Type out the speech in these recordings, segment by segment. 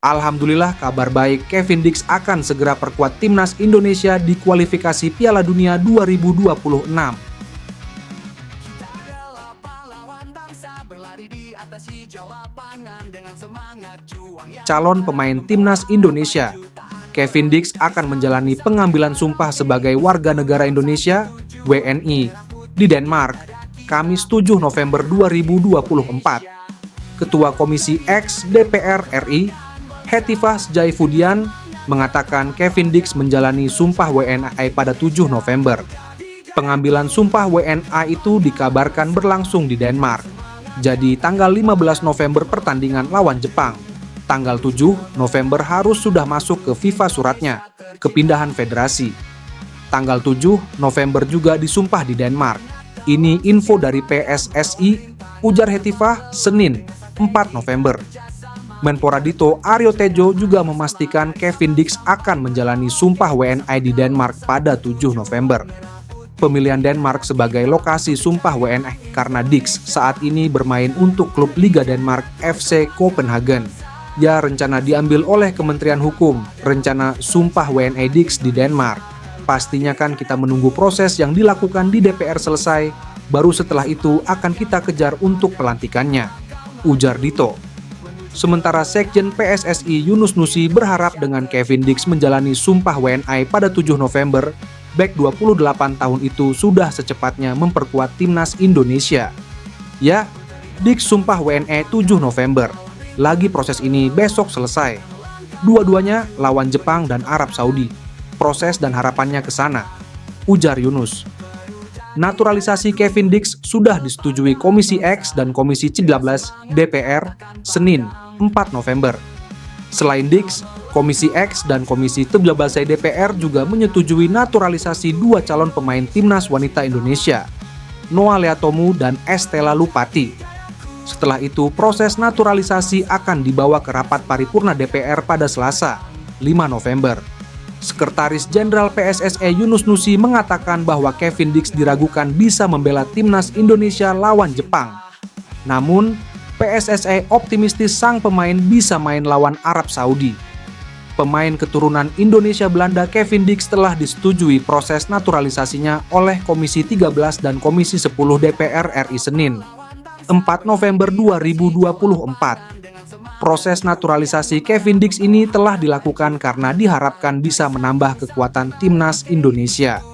Alhamdulillah kabar baik, Kevin Dix akan segera perkuat timnas Indonesia di kualifikasi Piala Dunia 2026. Calon pemain timnas Indonesia, Kevin Dix akan menjalani pengambilan sumpah sebagai warga negara Indonesia (WNI) di Denmark, Kamis 7 November 2024. Ketua Komisi X DPR RI, Hetifah Sjaifudian, mengatakan Kevin Dix menjalani sumpah WNI pada 7 November. Pengambilan sumpah WNA itu dikabarkan berlangsung di Denmark. Jadi tanggal 15 November pertandingan lawan Jepang. Tanggal 7 November harus sudah masuk ke FIFA suratnya, kepindahan federasi. Tanggal 7 November juga disumpah di Denmark. Ini info dari PSSI, ujar Hetifah Senin 4 November. Menpora Dito Aryo Tejo juga memastikan Kevin Dix akan menjalani sumpah WNI di Denmark pada 7 November. Pemilihan Denmark sebagai lokasi sumpah WNI karena Dix saat ini bermain untuk klub Liga Denmark FC Copenhagen. Ya, rencana diambil oleh Kementerian Hukum, rencana sumpah WNI Dix di Denmark. Pastinya kan kita menunggu proses yang dilakukan di DPR selesai, baru setelah itu akan kita kejar untuk pelantikannya, ujar Dito. Sementara Sekjen PSSI Yunus Nusi berharap dengan Kevin Dix menjalani sumpah WNI pada 7 November, bek 28 tahun itu sudah secepatnya memperkuat timnas Indonesia. Ya, Dix sumpah WNI 7 November. Lagi proses ini besok selesai. Dua-duanya lawan Jepang dan Arab Saudi. Proses dan harapannya ke sana, ujar Yunus. Naturalisasi Kevin Dix sudah disetujui Komisi X dan Komisi 13 DPR Senin 4 November. Selain Dix, Komisi X dan Komisi 13 DPR juga menyetujui naturalisasi dua calon pemain timnas wanita Indonesia, Noah Leatomu dan Estela Lupati. Setelah itu, proses naturalisasi akan dibawa ke rapat paripurna DPR pada Selasa, 5 November. Sekretaris Jenderal PSSI Yunus Nusi mengatakan bahwa Kevin Dix diragukan bisa membela timnas Indonesia lawan Jepang. Namun, PSSI optimistis sang pemain bisa main lawan Arab Saudi. Pemain keturunan Indonesia Belanda Kevin Dix telah disetujui proses naturalisasinya oleh Komisi 13 dan Komisi 10 DPR RI Senin, 4 November 2024. Proses naturalisasi Kevin Dix ini telah dilakukan karena diharapkan bisa menambah kekuatan timnas Indonesia.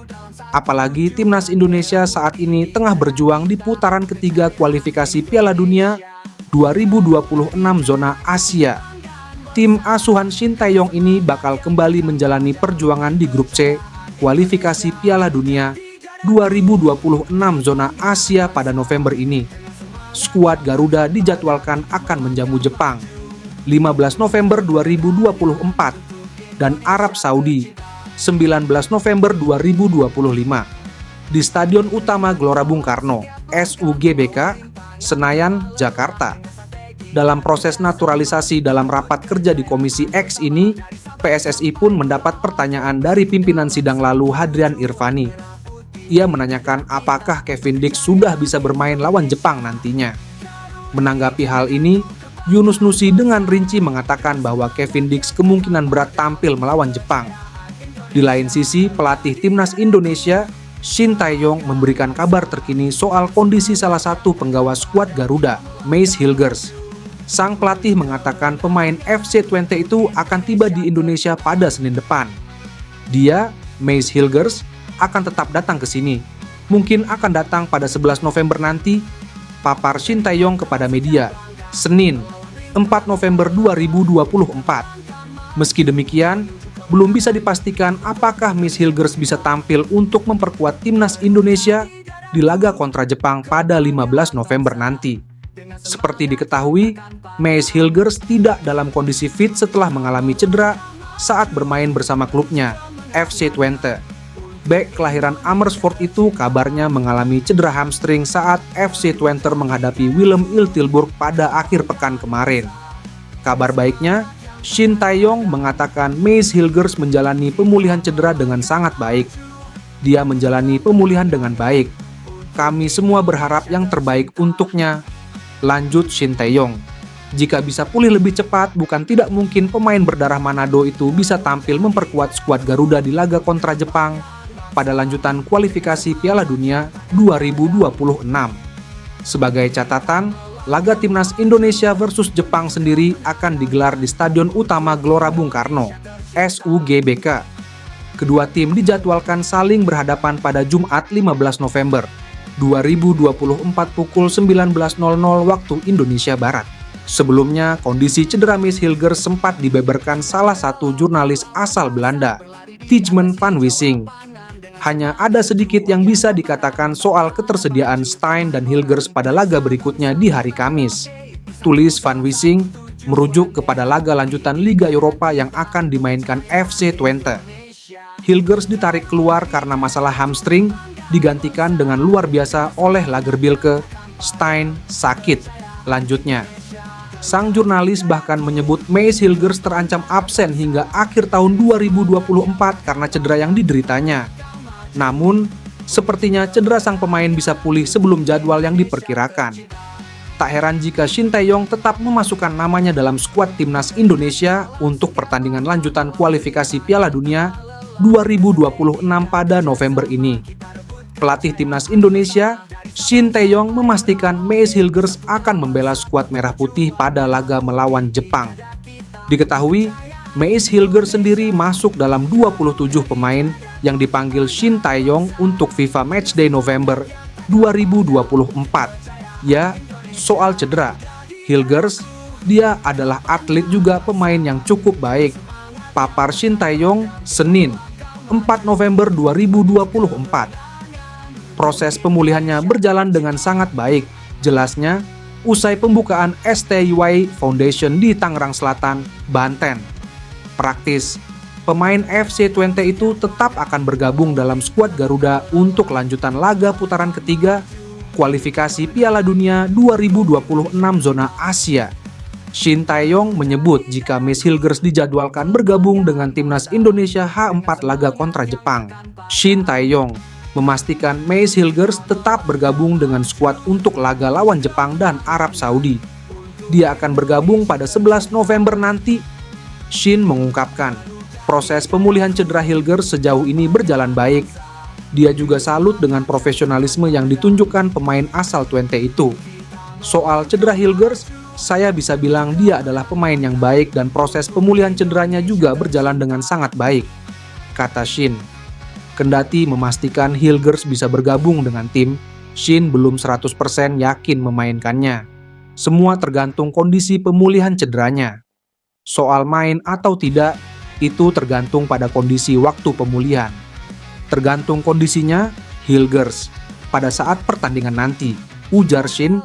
Apalagi timnas Indonesia saat ini tengah berjuang di putaran ketiga kualifikasi Piala Dunia 2026 zona Asia. Tim asuhan Shin Tae-yong ini bakal kembali menjalani perjuangan di grup C kualifikasi Piala Dunia 2026 zona Asia pada November ini. Skuad Garuda dijadwalkan akan menjamu Jepang 15 November 2024 dan Arab Saudi 19 November 2025 di Stadion Utama Gelora Bung Karno, SUGBK, Senayan, Jakarta. Dalam proses naturalisasi dalam rapat kerja di Komisi X ini, PSSI pun mendapat pertanyaan dari pimpinan sidang lalu Hadrian Irvani. Ia menanyakan apakah Kevin Dix sudah bisa bermain lawan Jepang nantinya. Menanggapi hal ini, Yunus Nusi dengan rinci mengatakan bahwa Kevin Dix kemungkinan berat tampil melawan Jepang. Di lain sisi, pelatih timnas Indonesia, Shin Tae-yong memberikan kabar terkini soal kondisi salah satu penggawa skuad Garuda, Mace Hilgers. Sang pelatih mengatakan pemain FC Twente itu akan tiba di Indonesia pada Senin depan. Dia, Mace Hilgers, akan tetap datang ke sini. Mungkin akan datang pada 11 November nanti, papar Shin Tae-yong kepada media, Senin, 4 November 2024. Meski demikian, belum bisa dipastikan apakah Miss Hilgers bisa tampil untuk memperkuat timnas Indonesia di laga kontra Jepang pada 15 November nanti. Seperti diketahui, Miss Hilgers tidak dalam kondisi fit setelah mengalami cedera saat bermain bersama klubnya, FC Twente. Bek kelahiran Amersfoort itu kabarnya mengalami cedera hamstring saat FC Twente menghadapi Willem Iltilburg pada akhir pekan kemarin. Kabar baiknya, Shin Tae-yong mengatakan Mace Hilgers menjalani pemulihan cedera dengan sangat baik. Dia menjalani pemulihan dengan baik. Kami semua berharap yang terbaik untuknya, lanjut Shin Tae-yong. Jika bisa pulih lebih cepat, bukan tidak mungkin pemain berdarah Manado itu bisa tampil memperkuat skuad Garuda di laga kontra Jepang pada lanjutan kualifikasi Piala Dunia 2026. Sebagai catatan, laga Timnas Indonesia versus Jepang sendiri akan digelar di Stadion Utama Gelora Bung Karno, SUGBK. Kedua tim dijadwalkan saling berhadapan pada Jumat 15 November 2024 pukul 19.00 waktu Indonesia Barat. Sebelumnya, kondisi cedera Mees Hilgers sempat dibeberkan salah satu jurnalis asal Belanda, Tijmen van Wissing. Hanya ada sedikit yang bisa dikatakan soal ketersediaan Stein dan Hilgers pada laga berikutnya di hari Kamis. Tulis van Wissing merujuk kepada laga lanjutan Liga Eropa yang akan dimainkan FC Twente. Hilgers ditarik keluar karena masalah hamstring, digantikan dengan luar biasa oleh Lagerbielke. Stein sakit, lanjutnya. Sang jurnalis bahkan menyebut Mees Hilgers terancam absen hingga akhir tahun 2024 karena cedera yang dideritanya. Namun, sepertinya cedera sang pemain bisa pulih sebelum jadwal yang diperkirakan. Tak heran jika Shin Tae-yong tetap memasukkan namanya dalam skuad Timnas Indonesia untuk pertandingan lanjutan kualifikasi Piala Dunia 2026 pada November ini. Pelatih Timnas Indonesia, Shin Tae-yong memastikan Mees Hilgers akan membela skuad Merah Putih pada laga melawan Jepang. Diketahui, Mees Hilgers sendiri masuk dalam 27 pemain yang dipanggil Shin Tae-yong untuk FIFA Matchday November 2024. Ya, soal cedera, Hilgers, dia adalah atlet juga pemain yang cukup baik. Papar Shin Tae-yong, Senin, 4 November 2024. Proses pemulihannya berjalan dengan sangat baik, jelasnya, usai pembukaan STYY Foundation di Tangerang Selatan, Banten. Praktis, pemain FC Twente itu tetap akan bergabung dalam skuad Garuda untuk lanjutan laga putaran ketiga kualifikasi Piala Dunia 2026 zona Asia. Shin Tae-yong menyebut jika Mees Hilgers dijadwalkan bergabung dengan Timnas Indonesia H4 laga kontra Jepang. Shin Tae-yong memastikan Mees Hilgers tetap bergabung dengan skuad untuk laga lawan Jepang dan Arab Saudi. Dia akan bergabung pada 11 November nanti. Shin mengungkapkan, proses pemulihan cedera Hilgers sejauh ini berjalan baik. Dia juga salut dengan profesionalisme yang ditunjukkan pemain asal Twente itu. Soal cedera Hilgers, saya bisa bilang dia adalah pemain yang baik dan proses pemulihan cederanya juga berjalan dengan sangat baik, kata Shin. Kendati memastikan Hilgers bisa bergabung dengan tim, Shin belum 100% yakin memainkannya. Semua tergantung kondisi pemulihan cederanya. Soal main atau tidak, itu tergantung pada kondisi waktu pemulihan. Tergantung kondisinya, Hilgers pada saat pertandingan nanti, ujar Shin.